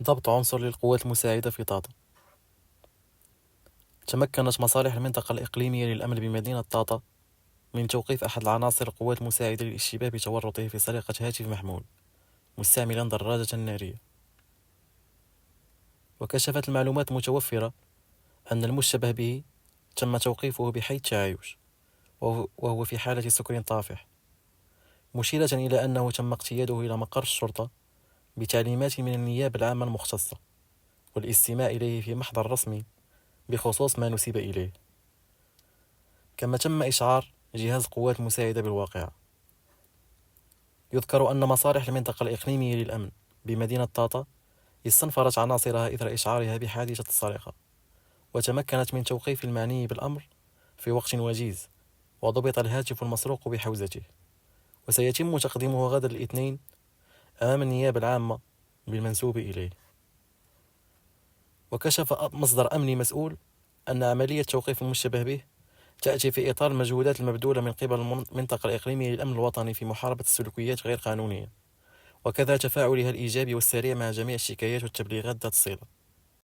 ضبط عنصر للقوات المساعدة في طاطا. تمكنت مصالح المنطقة الإقليمية للأمن بمدينة طاطا من توقيف أحد العناصر القوات المساعدة للاشتباه بتورطه في سرقة هاتف محمول مستعملا دراجة نارية. وكشفت المعلومات المتوفرة أن المشتبه به تم توقيفه بحيث تعايش وهو في حالة سكر طافح، مشيرة إلى أنه تم اقتياده إلى مقر الشرطة بتعليمات من النيابة العامة المختصة والاستماع إليه في محضر رسمي بخصوص ما نسب إليه. كما تم إشعار جهاز قوات المساعدة بالواقعة. يذكر أن مصالح المنطقة الإقليمية للأمن بمدينة طاطا استنفرت عناصرها إثر إشعارها بحادثة السرقة، وتمكنت من توقيف المعني بالأمر في وقت وجيز، وضبط الهاتف المسروق بحوزته، وسيتم تقديمه غدا الاثنين أمام النيابة العامة بالمنسوب إليه. وكشف مصدر أمني مسؤول أن عملية توقيف المشتبه به تأتي في إطار المجهودات المبذولة من قبل المنطقة الإقليمية للأمن الوطني في محاربة السلوكيات غير قانونية، وكذا تفاعلها الإيجابي والسريع مع جميع الشكايات والتبليغات ذات الصلة.